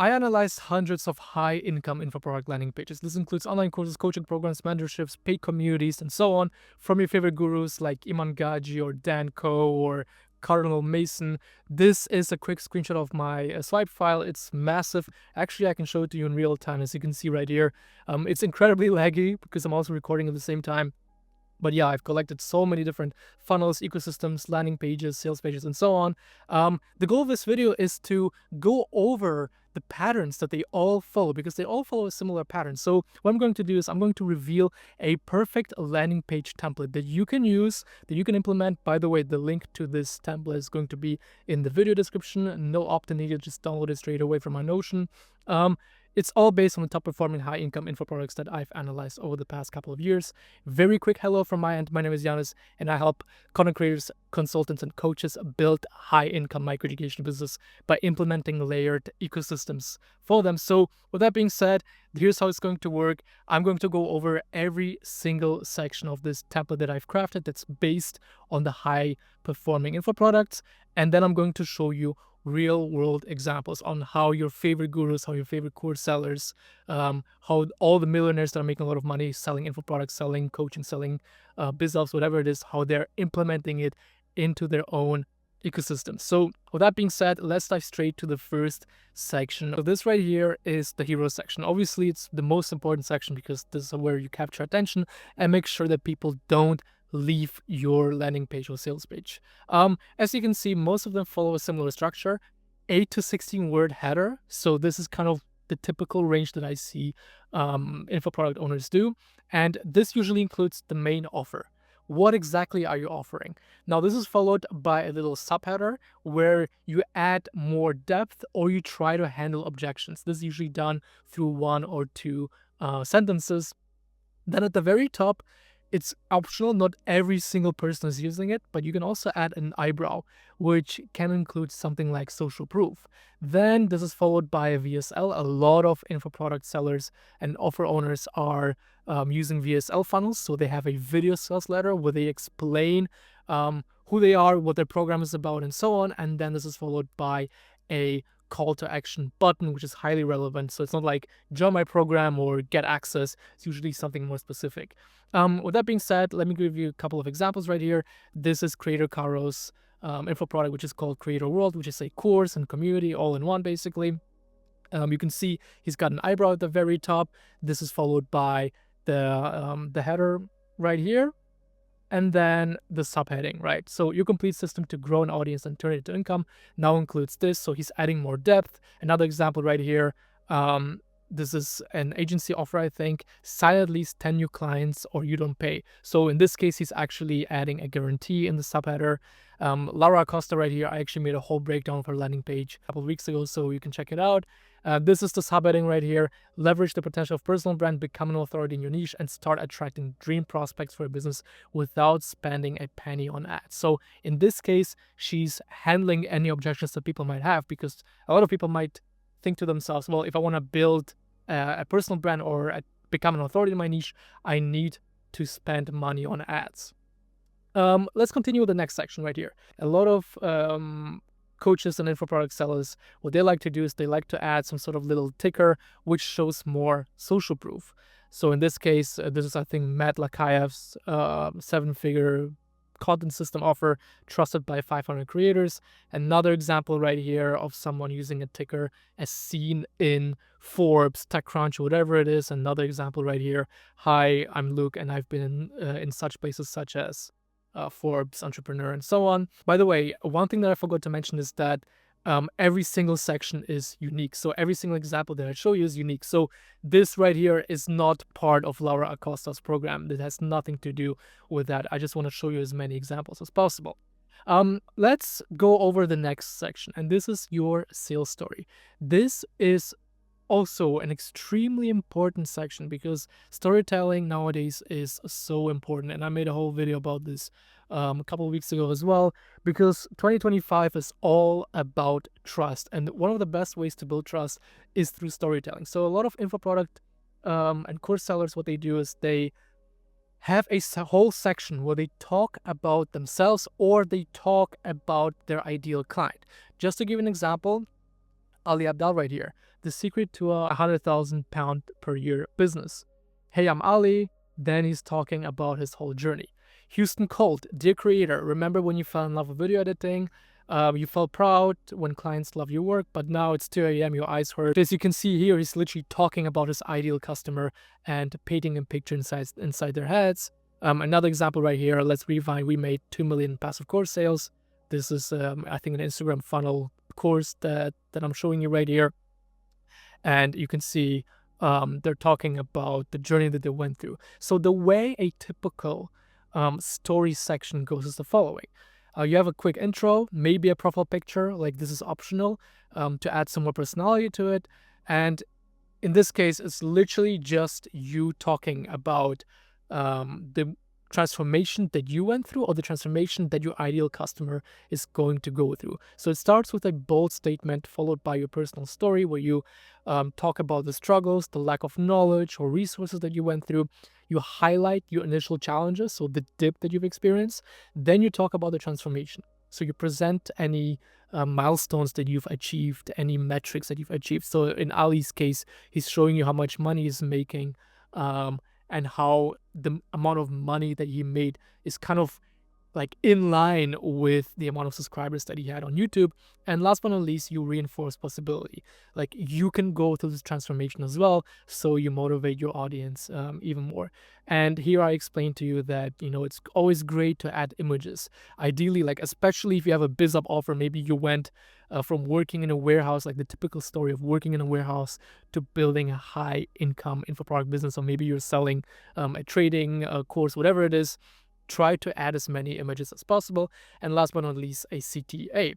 I analyzed hundreds of high-income info product landing pages. This includes online courses, coaching programs, mentorships, paid communities, and so on from your favorite gurus like Iman Gadzhi or Dan Ko or Cardinal Mason. This is a quick screenshot of my swipe file. It's massive. Actually, I can show it to you in real time, as you can see right here. It's incredibly laggy because I'm also recording at the same time. But yeah, I've collected so many different funnels, ecosystems, landing pages, sales pages, and so on. The goal of this video is to go over the patterns that they all follow, because they all follow a similar pattern. So what I'm going to do is I'm going to reveal a perfect landing page template that you can use, that you can implement. By the way, the link to this template is going to be in the video description. No opt-in needed, just download it straight away from my Notion. It's all based on the top performing high income info products that I've analyzed over the past couple of years. Very quick hello from my end. My name is Yanis, and I help content creators, consultants, and coaches build high income micro education business by implementing layered ecosystems for them. So with that being said, here's how it's going to work. I'm going to go over every single section of this template that I've crafted that's based on the high performing info products. And then I'm going to show you real world examples on how your favorite gurus, how your favorite course sellers, how all the millionaires that are making a lot of money selling info products, selling coaching, selling biz ops, whatever it is, how they're implementing it into their own ecosystem. So with that being said, let's dive straight to the first section. So this right here is the hero section. Obviously, it's the most important section because this is where you capture attention and make sure that people don't leave your landing page or sales page. As you can see, most of them follow a similar structure, 8 to 16 word header. So this is kind of the typical range that I see info product owners do. And this usually includes the main offer. What exactly are you offering? Now, this is followed by a little subheader where you add more depth or you try to handle objections. This is usually done through 1 or 2 sentences. Then at the very top, it's optional. Not every single person is using it, but you can also add an eyebrow, which can include something like social proof. Then this is followed by a VSL. A lot of info product sellers and offer owners are using VSL funnels. So they have a video sales letter where they explain who they are, what their program is about, and so on. And then this is followed by a call to action button, which is highly relevant. So it's not like join my program or get access. It's usually something more specific. With that being said, let me give you a couple of examples right here. This is Creator Caro's info product, which is called Creator World, which is a course and community all in one, basically. You can see he's got an eyebrow at the very top. This is followed by the header right here, and then the subheading, right? So your complete system to grow an audience and turn it into income now includes this. So he's adding more depth. Another example right here. This is an agency offer, I think. Sign at least 10 new clients or you don't pay. So in this case, he's actually adding a guarantee in the subheader. Lara Acosta right here, I actually made a whole breakdown of her landing page a couple of weeks ago, so you can check it out. This is the subheading right here. Leverage the potential of personal brand, become an authority in your niche, and start attracting dream prospects for a business without spending a penny on ads. So in this case, she's handling any objections that people might have, because a lot of people might think to themselves, well, if I want to build a personal brand or become an authority in my niche, I need to spend money on ads. Let's continue with the next section right here. A lot of coaches and info product sellers, what they like to do is they like to add some sort of little ticker which shows more social proof. So in this case, this is, I think, Matt Lakayev's 7-figure content system offer trusted by 500 creators. Another example right here of someone using a ticker as seen in Forbes, TechCrunch, whatever it is. Another example right here. Hi, I'm Luke, and I've been in such places such as Forbes, Entrepreneur, and so on. By the way, one thing that I forgot to mention is that every single section is unique. So every single example that I show you is unique. So this right here is not part of Lara Acosta's program. That has nothing to do with that. I just want to show you as many examples as possible. Let's go over the next section, and this is your sales story. This is also an extremely important section because storytelling nowadays is so important, and I made a whole video about this a couple of weeks ago as well, because 2025 is all about trust, and one of the best ways to build trust is through storytelling. So a lot of info product and course sellers, what they do is they have a whole section where they talk about themselves or they talk about their ideal client. Just to give an example, Ali Abdaal right here. the secret to a £100,000 per year business. Hey, I'm Ali. Then he's talking about his whole journey. Houston Colt, dear creator, remember when you fell in love with video editing? You felt proud when clients love your work, but now it's 2 a.m., your eyes hurt. As you can see here, he's literally talking about his ideal customer and painting a picture inside their heads. Another example right here, let's rewind. We made 2 million passive course sales. This is, I think, an Instagram funnel course that I'm showing you right here. And you can see they're talking about the journey that they went through. So the way a typical story section goes is the following. You have a quick intro, maybe a profile picture, like this is optional to add some more personality to it. And in this case, it's literally just you talking about the transformation that you went through or the transformation that your ideal customer is going to go through. So it starts with a bold statement followed by your personal story where you talk about the struggles, the lack of knowledge or resources that you went through. You highlight your initial challenges, so the dip that you've experienced. Then you talk about the transformation. So you present any milestones that you've achieved, any metrics that you've achieved. So in Ali's case, he's showing you how much money he's making and how the amount of money that he made is kind of like in line with the amount of subscribers that he had on YouTube. And last but not least, you reinforce possibility. Like you can go through this transformation as well, so you motivate your audience even more. And here I explained to you that, it's always great to add images. Ideally, like especially if you have a biz up offer, maybe you went from working in a warehouse, like the typical story of working in a warehouse, to building a high income info product business, or maybe you're selling a trading course, whatever it is. Try to add as many images as possible. And last but not least, a CTA.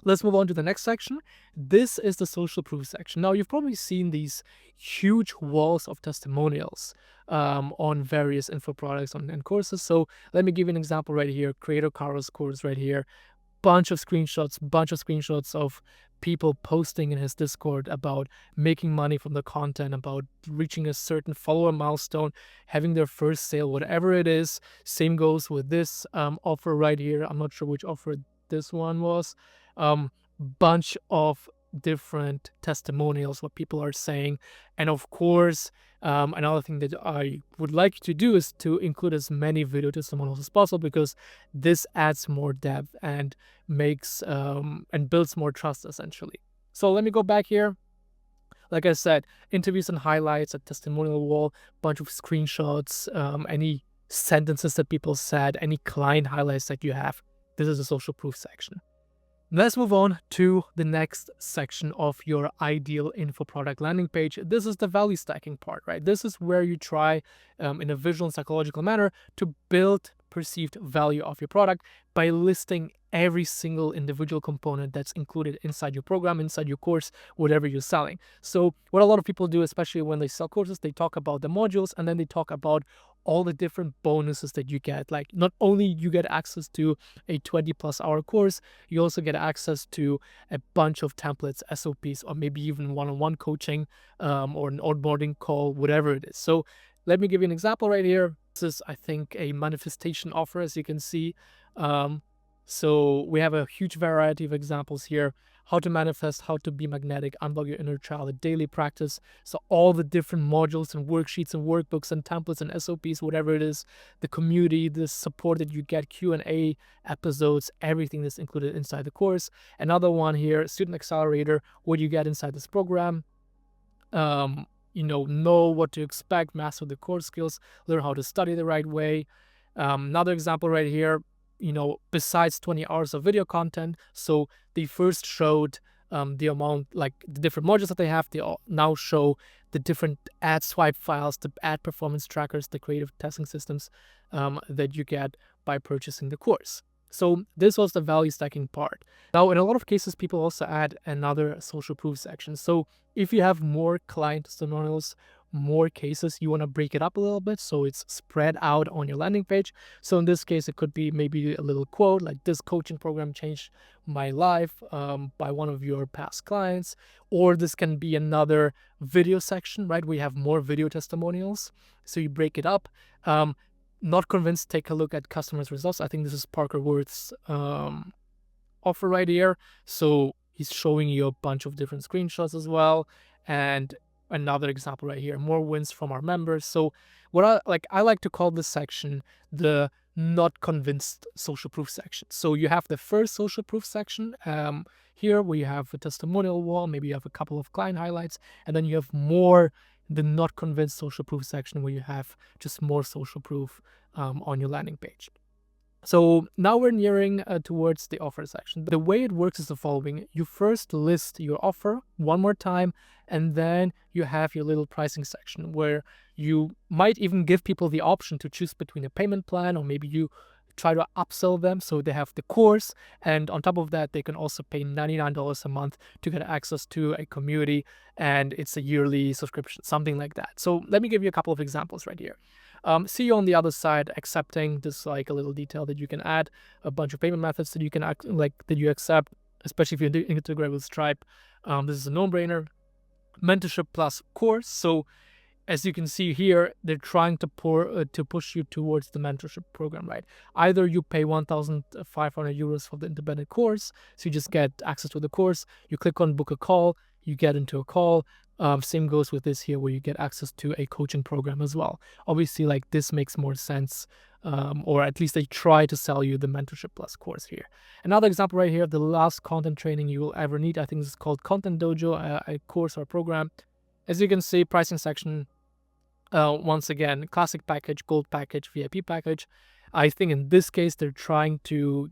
Let's move on to the next section. This is the social proof section. Now, you've probably seen these huge walls of testimonials on various info products and courses. So let me give you an example right here. Creator Carl's course right here. Bunch of screenshots of people posting in his Discord about making money from the content, about reaching a certain follower milestone, having their first sale, whatever it is. Same goes with this offer right here. I'm not sure which offer this one was. Bunch of different testimonials, what people are saying. And of course, another thing that I would like to do is to include as many video testimonials as possible, because this adds more depth and makes and builds more trust essentially. So let me go back here. Like I said, interviews and highlights, a testimonial wall, bunch of screenshots, any sentences that people said, any client highlights that you have. This is a social proof section. Let's move on to the next section of your ideal info product landing page. This is the value stacking part, right? This is where you try in a visual and psychological manner to build perceived value of your product by listing every single individual component that's included inside your program, inside your course, whatever you're selling. So what a lot of people do, especially when they sell courses, they talk about the modules and then they talk about all the different bonuses that you get. Like not only you get access to a 20+ hour course, you also get access to a bunch of templates, SOPs, or maybe even one-on-one coaching or an onboarding call, whatever it is. So let me give you an example right here. This is, I think, a manifestation offer, as you can see. So we have a huge variety of examples here. How to manifest, how to be magnetic, unlock your inner child, a daily practice. So all the different modules and worksheets and workbooks and templates and SOPs, whatever it is, the community, the support that you get, Q&A episodes, everything that's included inside the course. Another one here, Student Accelerator, what you get inside this program. Know what to expect, master the core skills, learn how to study the right way. Another example right here, besides 20 hours of video content. So they first showed the amount, like the different modules that they have. They all now show the different ad swipe files, the ad performance trackers, the creative testing systems that you get by purchasing the course. So this was the value stacking part. Now, in a lot of cases, people also add another social proof section. So if you have more client testimonials, more cases, you want to break it up a little bit so it's spread out on your landing page. So in this case, it could be maybe a little quote like, this coaching program changed my life, by one of your past clients. Or this can be another video section, right? We have more video testimonials. So you break it up. Not convinced, take a look at customers' results. I think this is Parker Worth's offer right here. So He's showing you a bunch of different screenshots as well. And another example right here, more wins from our members. So what I like to call this section the not convinced social proof section. So you have the first social proof section here where you have a testimonial wall, maybe you have a couple of client highlights, and then you have more the not convinced social proof section where you have just more social proof on your landing page. So now we're nearing towards the offer section. The way it works is the following. You first list your offer one more time, and then you have your little pricing section where you might even give people the option to choose between a payment plan, or maybe you try to upsell them so they have the course, and on top of that they can also pay $99 a month to get access to a community, and it's a yearly subscription, something like that. So let me give you a couple of examples right here. See you on the other side accepting this, like a little detail that you can add a bunch of payment methods that you can that you accept, especially if you integrate with Stripe. This is a no-brainer. Mentorship plus course. So as you can see here, they're trying to push you towards the mentorship program, right? Either you pay 1,500 euros for the independent course, so you just get access to the course. You click on book a call, you get into a call. Same goes with this here, where you get access to a coaching program as well. Obviously, like this makes more sense, or at least they try to sell you the mentorship plus course here. Another example right here, the last content training you will ever need. I think this is called Content Dojo, a course or program. As you can see, pricing section, once again, classic package, gold package, VIP package. I think in this case, they're trying to,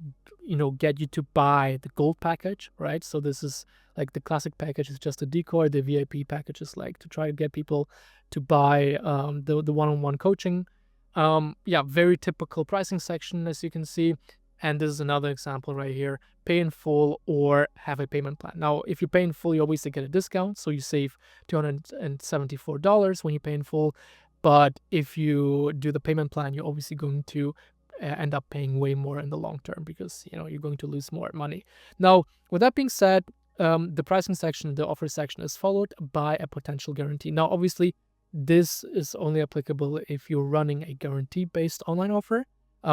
get you to buy the gold package, right? So this is like the classic package is just a decoy. The VIP package is like to try to get people to buy the one-on-one coaching. Yeah, very typical pricing section, as you can see. And this is another example right here, pay in full or have a payment plan. Now, if you pay in full, you obviously get a discount. So you save $274 when you pay in full. But if you do the payment plan, you're obviously going to end up paying way more in the long term because, you're going to lose more money. Now, with that being said, the pricing section, the offer section is followed by a potential guarantee. Now, obviously, this is only applicable if you're running a guarantee-based online offer.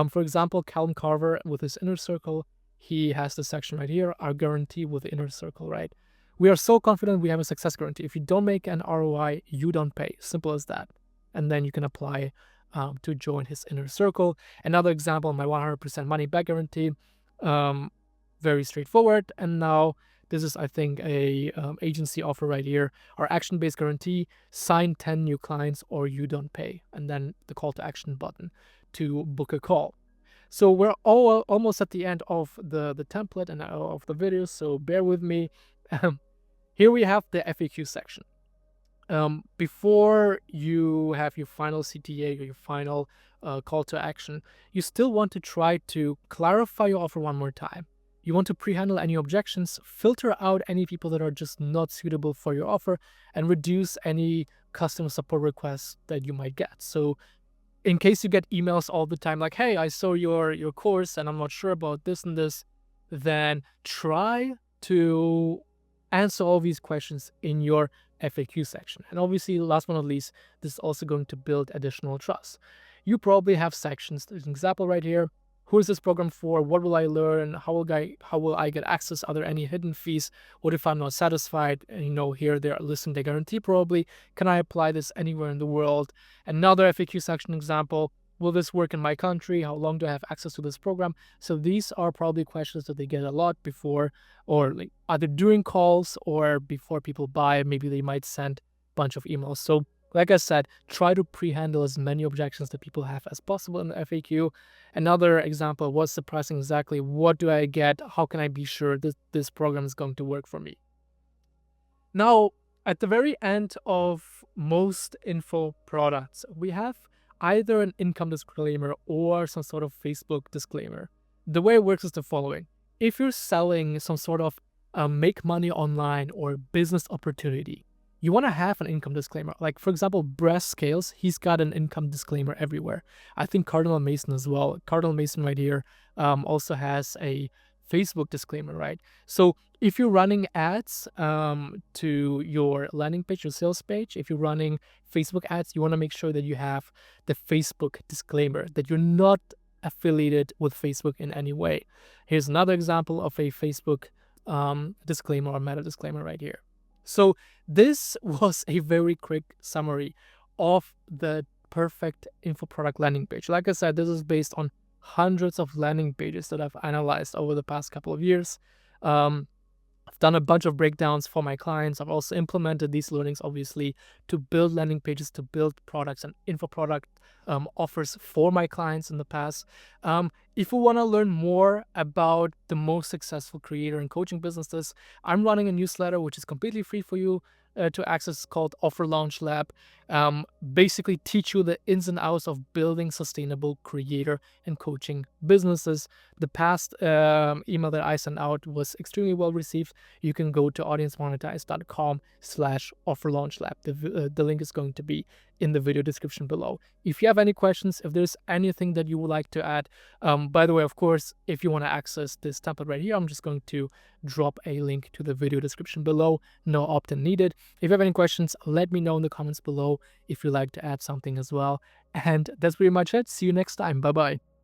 For example, Callum Carver with his inner circle, he has this section right here, our guarantee with the inner circle, right? We are so confident we have a success guarantee. If you don't make an ROI, you don't pay. Simple as that. And then you can apply to join his inner circle. Another example, my 100% money back guarantee, very straightforward. And now this is, I think, a agency offer right here. Our action-based guarantee, sign 10 new clients or you don't pay. And then the call to action button to book a call. So we're almost at the end of the template and of the video, so bear with me. Here we have the FAQ section. Before you have your final CTA or your final call to action, you still want to try to clarify your offer one more time. You want to pre-handle any objections, filter out any people that are just not suitable for your offer, and reduce any customer support requests that you might get. So in case you get emails all the time like, hey, I saw your course and I'm not sure about this and this, then try to answer all these questions in your FAQ section. And obviously, last but not least, this is also going to build additional trust. You probably have sections. There's an example right here. Who is this program for? What will I learn? How will I get access? Are there any hidden fees? What if I'm not satisfied? And here they're listing the guarantee probably. Can I apply this anywhere in the world? Another FAQ section example. Will this work in my country? How long do I have access to this program? So these are probably questions that they get a lot before, or like either during calls or before people buy. Maybe they might send a bunch of emails. So like I said, try to pre-handle as many objections that people have as possible in the FAQ. Another example, what's the pricing exactly? What do I get? How can I be sure that this program is going to work for me? Now, at the very end of most info products, we have either an income disclaimer or some sort of Facebook disclaimer. The way it works is the following. If you're selling some sort of make money online or business opportunity, you want to have an income disclaimer. Like, for example, Brez Scales, he's got an income disclaimer everywhere. I think Cardinal Mason as well. Cardinal Mason right here also has a Facebook disclaimer, right? So if you're running ads to your landing page, your sales page, if you're running Facebook ads, you want to make sure that you have the Facebook disclaimer, that you're not affiliated with Facebook in any way. Here's another example of a Facebook disclaimer or meta disclaimer right here. So this was a very quick summary of the perfect info product landing page. Like I said, this is based on hundreds of landing pages that I've analyzed over the past couple of years. I've done a bunch of breakdowns for my clients. I've also implemented these learnings, obviously, to build landing pages, to build products and info product offers for my clients in the past. If you want to learn more about the most successful creator and coaching businesses, I'm running a newsletter which is completely free for you to access, called Offer Launch Lab. Basically teach you the ins and outs of building sustainable creator and coaching businesses. The past email that I sent out was extremely well received. You can go to audiencemonetize.com/offerlaunchlab. The link is going to be in the video description below. If you have any questions, if there's anything that you would like to add, by the way, of course, if you want to access this template right here, I'm just going to drop a link to the video description below. No opt-in needed. If you have any questions, let me know in the comments below if you'd like to add something as well. And that's pretty much it. See you next time. Bye-bye.